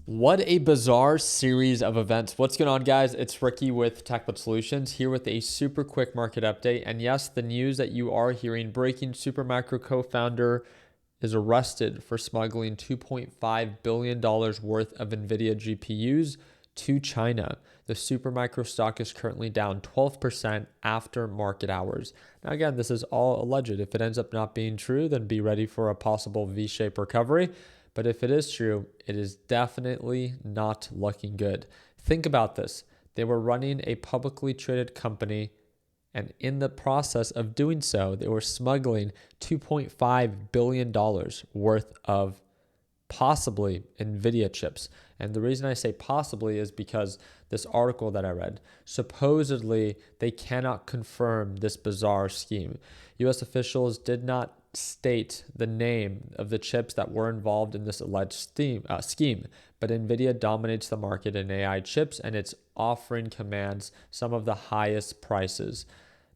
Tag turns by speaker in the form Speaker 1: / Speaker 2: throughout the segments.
Speaker 1: What a bizarre series of events. What's going on, guys? It's Ricky with TechBud Solutions here with a super quick market update. And yes, the news that you are hearing, breaking: Supermicro co-founder is arrested for smuggling $2.5 billion worth of Nvidia GPUs to China. The Supermicro stock is currently down 12% after market hours. Now, again, this is all alleged. If it ends up not being true, then be ready for a possible V-shaped recovery. But if it is true, it is definitely not looking good. Think about this. They were running a publicly traded company, and in the process of doing so, they were smuggling $2.5 billion worth of possibly Nvidia chips. And the reason I say possibly is because this article that I read, supposedly they cannot confirm this bizarre scheme. US officials did not state the name of the chips that were involved in this alleged scheme, but Nvidia dominates the market in AI chips, and it's offering commands some of the highest prices.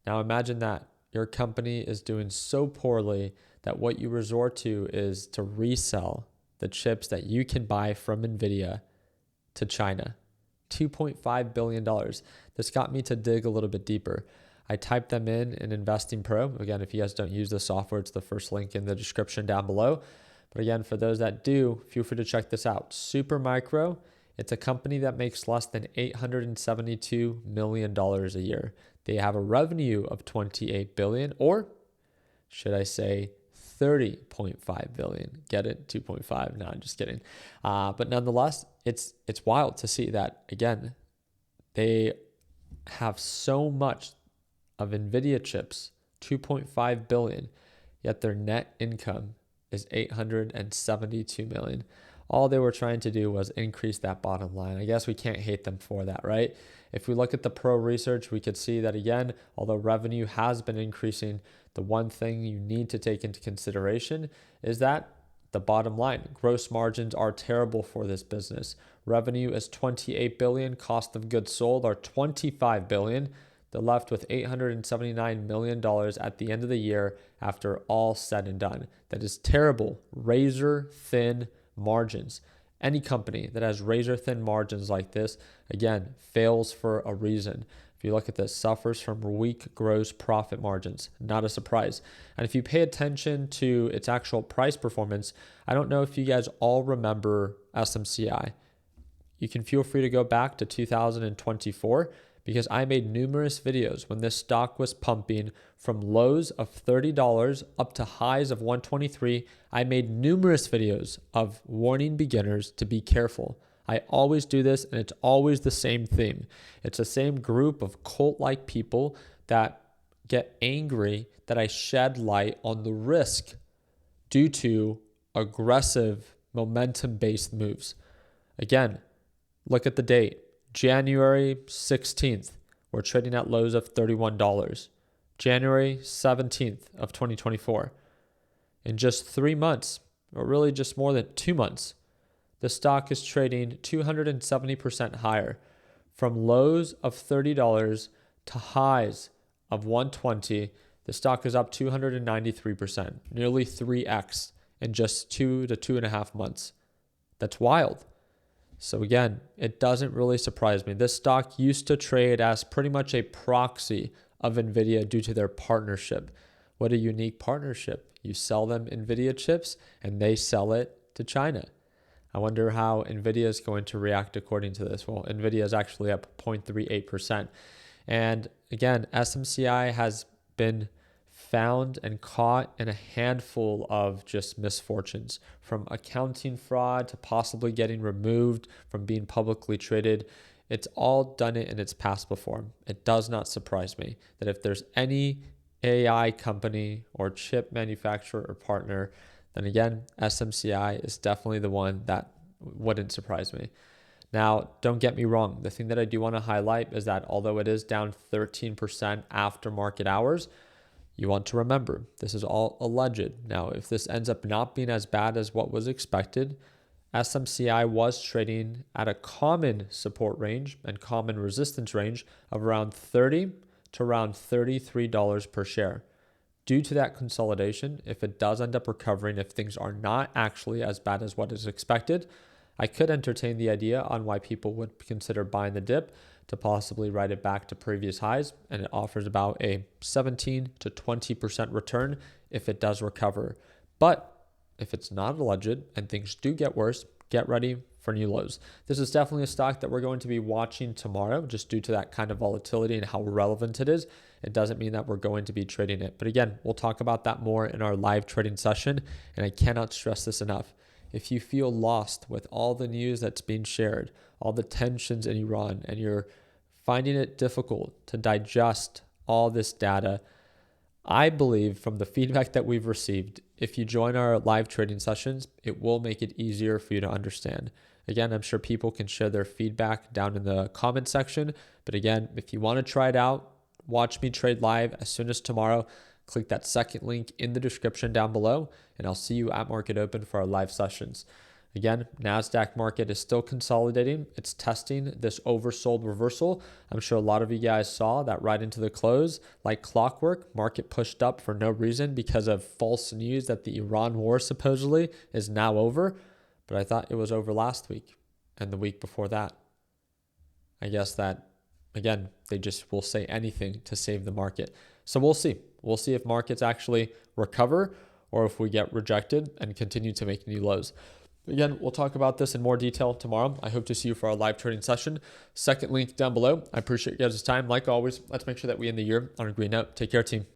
Speaker 1: Now imagine that your company is doing so poorly that what you resort to is to resell the chips that you can buy from Nvidia to China. $2.5 billion. This got me to dig a little bit deeper. I typed them in Investing Pro. Again, if you guys don't use the software, it's the first link in the description down below. But again, for those that do, feel free to check this out. Supermicro, it's a company that makes less than $872 million a year. They have a revenue of $28 billion, or should I say 30.5 billion. Get it? 2.5. No, I'm just kidding. But nonetheless, it's wild to see that, again, they have so much of Nvidia chips, 2.5 billion, yet their net income is 872 million. All they were trying to do was increase that bottom line. I guess we can't hate them for that, right? If we look at the pro research, we could see that, again, although revenue has been increasing, the one thing you need to take into consideration is that the bottom line, gross margins are terrible for this business. Revenue is 28 billion, cost of goods sold are 25 billion. They're left with $879 million at the end of the year after all said and done. That is terrible, razor thin margins. Any company that has razor thin margins like this, again, fails for a reason. If you look at this, suffers from weak gross profit margins. Not a surprise. And if you pay attention to its actual price performance, I don't know if you guys all remember SMCI. You can feel free to go back to 2024 because I made numerous videos when this stock was pumping from lows of $30 up to highs of $123. I made numerous videos of warning beginners to be careful. I always do this, and it's always the same theme. It's the same group of cult-like people that get angry that I shed light on the risk due to aggressive momentum-based moves. Again, look at the date. January 16th, we're trading at lows of $31. January 17th of 2024. In just 3 months, or really just more than 2 months, the stock is trading 270% higher, from lows of $30 to highs of $120. The stock is up 293%, nearly 3x in just 2 to 2.5 months. That's wild. So again, it doesn't really surprise me. This stock used to trade as pretty much a proxy of Nvidia due to their partnership. What a unique partnership. You sell them Nvidia chips and they sell it to China. I wonder how Nvidia is going to react according to this. Well, Nvidia is actually up 0.38%. And again, SMCI has been found and caught in a handful of just misfortunes, from accounting fraud to possibly getting removed from being publicly traded. It's all done it in its past before. It does not surprise me that if there's any AI company or chip manufacturer or partner, then again, SMCI is definitely the one that wouldn't surprise me. Now, don't get me wrong. The thing that I do want to highlight is that although it is down 13% after market hours, you want to remember, this is all alleged. Now, if this ends up not being as bad as what was expected, SMCI was trading at a common support range and common resistance range of around $30 to around $33 per share. Due to that consolidation, if it does end up recovering, if things are not actually as bad as what is expected, I could entertain the idea on why people would consider buying the dip to possibly ride it back to previous highs, and it offers about a 17 to 20% return if it does recover. But if it's not alleged and things do get worse, get ready for new lows. This is definitely a stock that we're going to be watching tomorrow just due to that kind of volatility and how relevant it is. It doesn't mean that we're going to be trading it. But again, we'll talk about that more in our live trading session. And I cannot stress this enough. If you feel lost with all the news that's being shared, all the tensions in Iran, and you're finding it difficult to digest all this data, I believe from the feedback that we've received, if you join our live trading sessions, it will make it easier for you to understand. Again, I'm sure people can share their feedback down in the comment section. But again, if you want to try it out, watch me trade live as soon as tomorrow. Click that second link in the description down below, and I'll see you at market open for our live sessions. Again, NASDAQ market is still consolidating. It's testing this oversold reversal. I'm sure a lot of you guys saw that right into the close. Like clockwork, market pushed up for no reason because of false news that the Iran war supposedly is now over. But I thought it was over last week and the week before that. I guess that, again, they just will say anything to save the market. So we'll see. We'll see if markets actually recover or if we get rejected and continue to make new lows. Again, we'll talk about this in more detail tomorrow. I hope to see you for our live trading session. Second link down below. I appreciate you guys' time. Like always, let's make sure that we end the year on a green note. Take care, team.